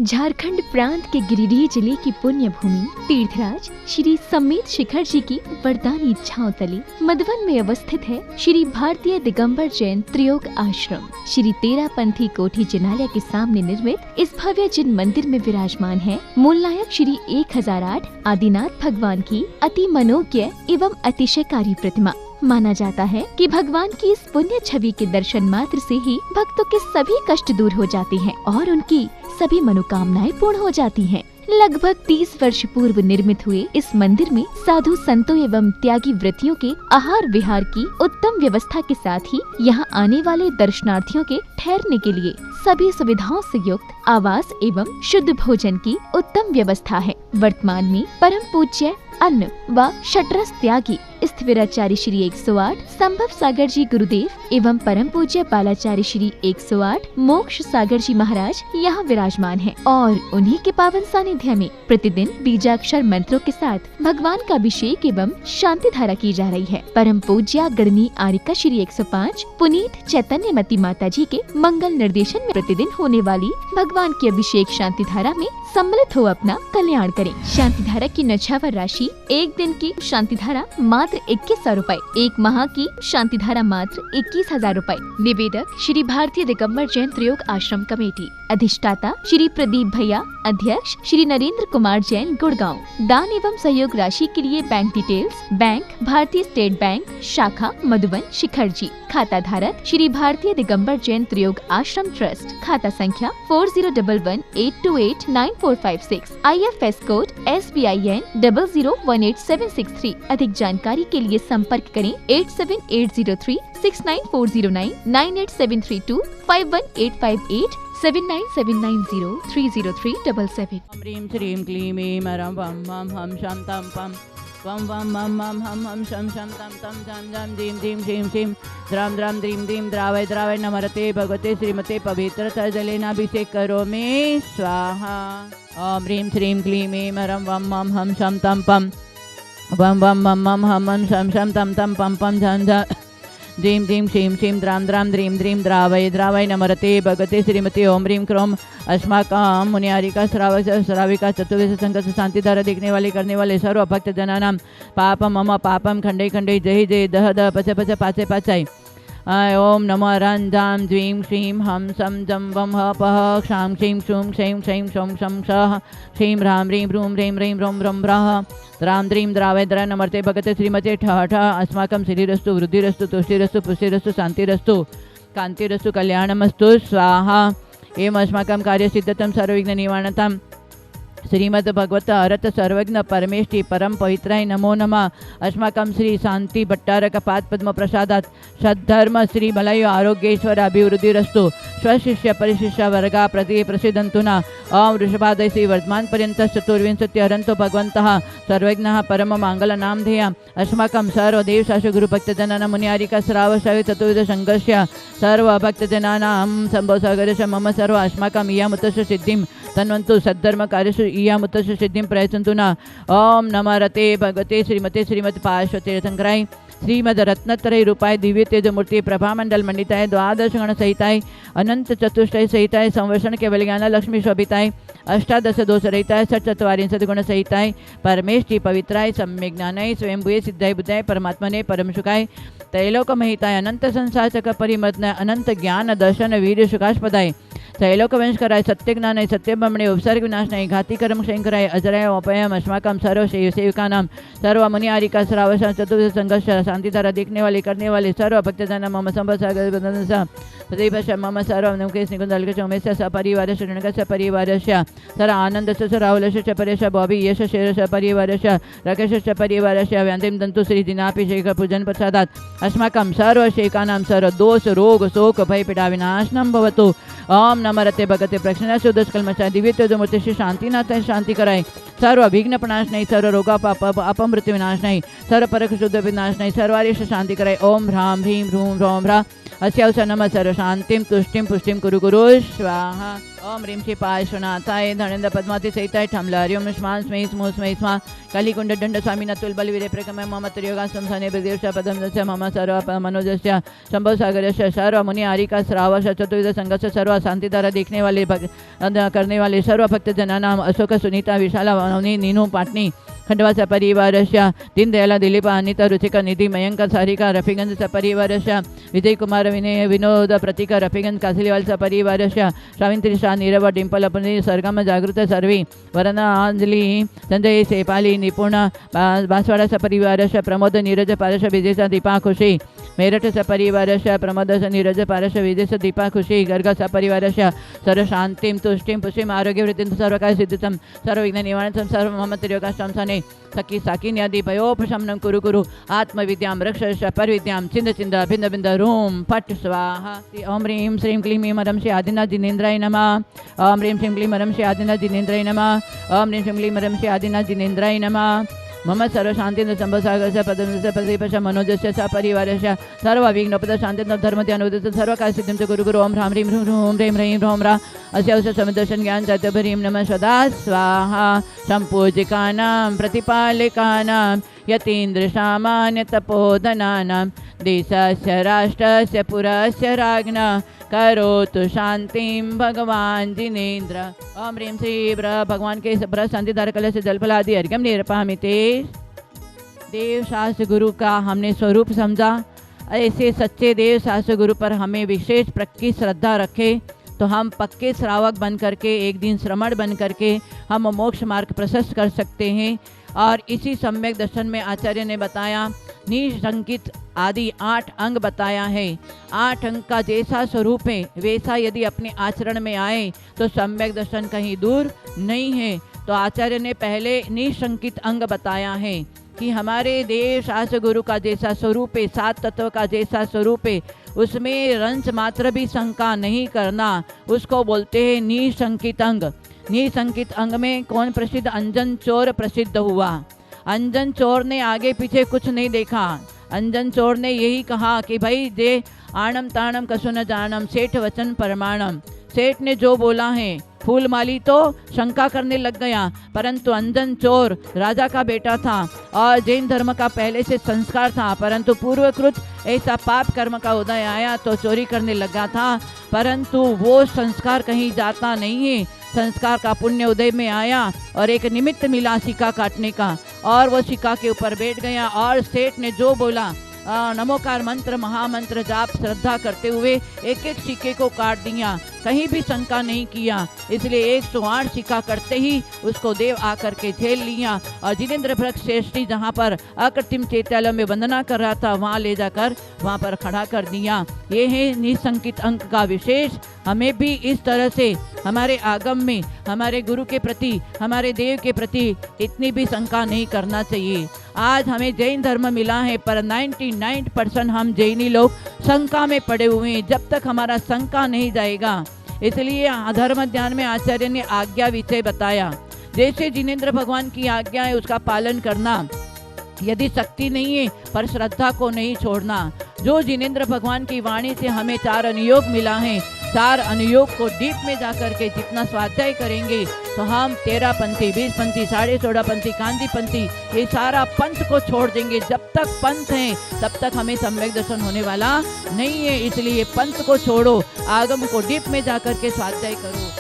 झारखंड प्रांत के गिरिडीह जिले की पुण्य भूमि तीर्थराज श्री सम्मेत शिखर जी की वरदानी इच्छाओं तले मधुबन में अवस्थित है श्री भारतीय दिगंबर जैन त्रियोग आश्रम। श्री तेरापंथी कोठी जिनालय के सामने निर्मित इस भव्य जिन मंदिर में विराजमान है मूल नायक श्री 1008 आदिनाथ भगवान की अति मनोज्ञ एवं अतिशयकारी प्रतिमा। माना जाता है कि भगवान की इस पुण्य छवि के दर्शन मात्र से ही भक्तों के सभी कष्ट दूर हो जाते हैं और उनकी सभी मनोकामनाएं पूर्ण हो जाती हैं। लगभग 30 वर्ष पूर्व निर्मित हुए इस मंदिर में साधु संतों एवं त्यागी व्रतियों के आहार विहार की उत्तम व्यवस्था के साथ ही यहाँ आने वाले दर्शनार्थियों के ठहरने के लिए सभी सुविधाओं से युक्त आवास एवं शुद्ध भोजन की उत्तम व्यवस्था है। वर्तमान में परम पूज्य अन्न व शटरस त्यागी स्थिविराचार्य श्री 108 संभव सागर जी गुरुदेव एवं परम पूज्य बालाचार्य श्री 108 मोक्ष सागर जी महाराज यहाँ विराजमान हैं और उन्हीं के पावन सानिध्य में प्रतिदिन बीजाक्षर मंत्रों के साथ भगवान का अभिषेक एवं शांति धारा की जा रही है। परम पूज्य गणनी आरिका श्री 105 पुनीत चैतन्यमती माता जी के मंगल निर्देशन में प्रतिदिन होने वाली भगवान की अभिषेक शांति धारा में सम्मिलित हो अपना कल्याण करें। शांति धारा की नछावर राशि एक दिन की शांति धारा मात्र 2100 रूपए, एक माह की शांति धारा मात्र 21,000 रूपए। निवेदक श्री भारतीय दिगंबर जैन त्रियोग आश्रम कमेटी। अधिष्ठाता श्री प्रदीप भैया। अध्यक्ष श्री नरेंद्र कुमार जैन गुड़गांव। दान एवं सहयोग राशि के लिए बैंक डिटेल्स बैंक भारतीय स्टेट बैंक शाखा मधुबन शिखर जी। खाता धारक श्री भारतीय दिगंबर जैन त्रियोग आश्रम ट्रस्ट। खाता संख्या 401182894456। IFS code SBIN 0018763। अधिक जानकारी के लिए संपर्क करें 8780369409 987325185 7979030377। ह्रीं श्रीं क्लीं ऐं मरं वं मं हम शं तं पं वं वं मं मं हम शं शं तं तं जं जं दीं दीं श्रीं श्रीं द्रां द्रां द्रीं दीं द्रावय द्रावय नमरते भगवते श्रीमते पवित्रतः जलेनाभिषेक करोमि स्वाहा। ॐ ह्रीं श्रीं क्लीं ऐं मरं वं मं हम शं तं पं वं वं मं मं हम शं शं तं तं पं पं झं झं द्रीं दीं श्रीं श्रीं द्रां द्रां द्रीं द्रीं द्रावय द्रावय नमरते भगवते श्रीमती ओम ह्रीं क्रोम अस्माकं मुनियारिका श्राविका चतुर्वेश संकट शांति धारा देखने वाले करने वाले सर्व भक्त जनानां पापम मम पापम खंडे खंडे जय जय दह दह पच पच पाचे पाचाय। ओम नमो रंजाम द्वीं श्रीं हम सम जम वम ह पह क्षां क्षीं क्षूं क्षैं क्षैं क्षौं क्षं क्षः क्षीं ह्रां ह्रीं ह्रूं ह्रीं ह्रीं ह्रों ह्रं ह्रः द्रां द्रीं द्रावय द्र नमर्ते भगते श्रीमते ठः ठः अस्माकं श्रीरस्तु वृद्धिरस्तु तुष्टिरस्तु पुष्टिरस्तु शान्तिरस्तु कान्तिरस्तु कल्याणमस्तु स्वाहा। एवं अस्माकं कार्यसिद्धतं सर्वविघ्ननिवारणतां श्रीमद् भगवत अरत सर्वज्ञ परमेष्टि परम पवित्राय नमो नमः। अस्माकं श्री शांति भट्टारक पाद पद्म प्रसादात् सद्धर्म श्री मलय आरोग्येश्वर अभिवृद्धिरस्तु स्वशिष्य परिशिष्य वर्गा प्रति प्रसिद्धन्तु न। ओम वृषभादय श्री वर्धमान पर्यंत चतुर्विंशति हरन्तो भगवन्तः सर्वज्ञः परम मंगल नामधेय अस्माकं सर्वदेव शासु गुरु भक्तजनानां मुनियारिका श्राव श्राव चतुर्विध संघर्ष्य सर्व भक्तजनानां संभव सागरश मम सर्व अस्माकं इयामुतस्य सिद्धिं तन्वन्तु सद्धर्म कार्यसु इयामुतस्य सिद्धिं प्रयच्छन्तु न। ओम नमः रते भगवते श्रीमते श्रीमद् पार्श्वते शंकराय श्रीमद रत्नत्रय रूपाय दिव्य तेज मूर्ति प्रभामंडल मंडिताय द्वादश गण सहिताय अनंत चतुष्टय सहिताय संवर्षण केवल ज्ञान लक्ष्मी शोभिताय अष्टादश दोष रहिताय षट्चत्वारिंशत् गुण सहिताय परमेष्टि पवित्राय सम्यक ज्ञानाय स्वयंभूये सिद्धाय बुद्धाय परमात्मने परम सुखाय त्रैलोक महिताय अनंत संसार चक परिमतनाय अनंत ज्ञान दर्शन वीर सुखास्पदाय त्रैलोक वंश कराय सत्य ज्ञानाय सत्य ब्रह्मणे उपसर्ग विनाशनाय घाती कर्म शंकराय अजराय अपयम अस्माकं सर्व सेविकानां सर्व मुनियारिका श्रावश चतुर्दश संघर्ष शांति धारा देखने वाले करने वाले सर्व भक्तजन मम संभव मम सर्व नमकेश निकुंदल उमेश सपरिवार ऋणक परिवार सर आनंद राहुल परेश बॉबी यश शेर परिवार राकेश परिवार व्यांतिम दंतु श्री दिनाभिषेक पूजन प्रसादात् अस्माकं सर्व शेकानां सर्व दोष रोग शोक भय पीड़ा विनाशनं भवतु। ओम नमरते भगते प्रक्षण सुदस्कलमशा दिव्य तेजमूर्ति श्री शांतिनाथ शांति कराय सर्व विघ्न प्रनाश नहीं सर्व रोगा अपमृत्यु विनाश नहीं सर्व परख शुद्ध विनाश नहीं सर्वारिश शांति कराय। ओम ह्रां ह्रीं ह्रूं ह्रौं ह्रा अस्यावस नमः सर्व शांतिं तुष्टिं पुष्टिं कुरु गुरु स्वाहा। ओम ह्रीं श्री पार्श्वनाथाय धनेन्द्र पद्मावती सहिताय ठमलार्यों मिष्मां स्मै स्मो स्मै स्मा कलिकुंड दंड स्वामी नतुल बल वीरे प्रकमय मम त्रियोगा संसने प्रदेश पदम दस्य मम सर्व मनोजस्य शंभो सागरस्य सर्व मुनि आरिका श्रावश चतुर्विध संघर्ष सर्व शांतिधारा देखने वाले करने वाले सर्व भक्त जनानाम अशोक सुनीता विशाला वनवनी नीनू पाटनी खंडवा परिवारस्य दीनदयाल दिलीप अनिता रुचिका निधि मयंक सारिका रफीगंज सपरिवारस्य विजय कुमार विनय विनोद प्रतीक रफीगंज कासिलीवाल सपरिवारस्य श्राविंत्री शाह नीरव डिंपल अपनी सरगम जागृत सर्वी वरना अंजलि संजय सेपाली निपुण बांसवाड़ा सपरिवारस्य प्रमोद नीरज पारश विजय दीपा खुशी मेरठ सपरिवारस्य प्रमोद नीरज पारश विजय दीपा खुशी गर्ग सपरिवारस्य सर्व शांतिम तुष्टिम पुष्टिम आरोग्य वृद्धिं सर्वकाय सिद्धितं सर्व विघ्न निवारणं सर्व मम त्रियोगाष्टं सने सखी साकिन्यादि भयोपशमनं कुरु कुरु आत्मविद्यां रक्ष परविद्यां चिंद चिंद भिंद भिंद रूम फट स्वाहा। ओम ह्रीं श्रीं क्लीं ऐं मरं श्री आदिनाथ जिनेन्द्राय नमः। ओम ह्रीं श्रीं क्लीं मरं श्री आदिनाथ जिनेन्द्राय नमः। ओम ह्रीं श्रीं क्लीं मरं श्री आदिनाथ जिनेन्द्राय नमः। मम सर्व शांति संभसागर पदम प्रदीपश मनोजस्य सपरिवारस्य सर्व विघ्नोपद शांति धर्म ध्यानोदित सर्व काय सिद्धिं च गुरु गुरु ओम ह्रां ह्रीं ह्रूं ह्रीं ह्रीं ह्रों ह्रा अस्य समिदर्शन ज्ञान चैतन्य नमः सदा स्वाहा। संपूजिकानां प्रतिपालिकानां यतीन्द्र सामान्य तपोधनानां देशस्य राष्ट्रस्य पुरस्य राज्ञा करोतु शांतिं भगवान जिनेन्द्र। ओम ह्रीं श्री भगवान के ब्रह शांति धार कलश जलफलादि अर्घ्यम निरपामिते। देव शास्त्र गुरु का हमने स्वरूप समझा। ऐसे सच्चे देव शास्त्र गुरु पर हमें विशेष प्रकी श्रद्धा रखे तो हम पक्के श्रावक बन करके एक दिन श्रमण बन करके हम मोक्ष मार्ग प्रशस्त कर सकते हैं। और इसी सम्यक दर्शन में आचार्य ने बताया निशंकित आदि 8 अंग बताया है। 8 अंग का जैसा स्वरूप है वैसा यदि अपने आचरण में आए तो सम्यक दर्शन कहीं दूर नहीं है। तो आचार्य ने पहले निशंकित अंग बताया है कि हमारे देव शास्त्र गुरु का जैसा स्वरूप है, 7 तत्व का जैसा स्वरूप है, उसमें रंच मात्र भी शंका नहीं करना, उसको बोलते हैं निशंकित अंग। निशंकित अंग में कौन प्रसिद्ध? अंजन चोर प्रसिद्ध हुआ। अंजन चोर ने आगे पीछे कुछ नहीं देखा। अंजन चोर ने यही कहा कि भाई जे आणम ताणम कसु न जानम सेठ वचन परमाणम। सेठ ने जो बोला है, फूल माली तो शंका करने लग गया, परंतु अंजन चोर राजा का बेटा था और जैन धर्म का पहले से संस्कार था, परंतु पूर्वकृत ऐसा पाप कर्म का उदय आया तो चोरी करने लगा था, परंतु वो संस्कार कहीं जाता नहीं है। संस्कार का पुण्य उदय में आया और एक निमित्त मिला सिक्का काटने का, और वो सिक्का के ऊपर बैठ गया और सेठ ने जो बोला नमोकार मंत्र महामंत्र जाप श्रद्धा करते हुए एक एक सिक्के को काट दिया, कहीं भी शंका नहीं किया। इसलिए 108 सिक्का करते ही उसको देव आकर के झेल लिया और जिनेन्द्र भृक्ष श्रेष्ठी जहाँ पर अकृत्रिम चैत्यालय में वंदना कर रहा था वहाँ ले जाकर वहाँ पर खड़ा कर दिया। ये है निशंकित अंक का विशेष। हमें भी इस तरह से हमारे आगम में हमारे गुरु के प्रति हमारे देव के प्रति इतनी भी शंका नहीं करना चाहिए। आज हमें जैन धर्म मिला है पर 99% हम जैनी लोग शंका में पड़े हुए हैं। जब तक हमारा शंका नहीं जाएगा, इसलिए धर्म ध्यान में आचार्य ने आज्ञा विषय बताया। जैसे जिनेन्द्र भगवान की आज्ञा है उसका पालन करना, यदि शक्ति नहीं है पर श्रद्धा को नहीं छोड़ना। जो जिनेन्द्र भगवान की वाणी से हमें 4 अनुयोग मिला है, 4 अनुयोग को डीप में जाकर के जितना स्वाध्याय करेंगे तो हम 13 पंथी 20 पंथी 16.5 पंथी कांदी पंथी ये सारा पंथ को छोड़ देंगे। जब तक पंथ है तब तक हमें सम्यक दर्शन होने वाला नहीं है। इसलिए पंथ को छोड़ो, आगम को डीप में जाकर के स्वाध्याय करो।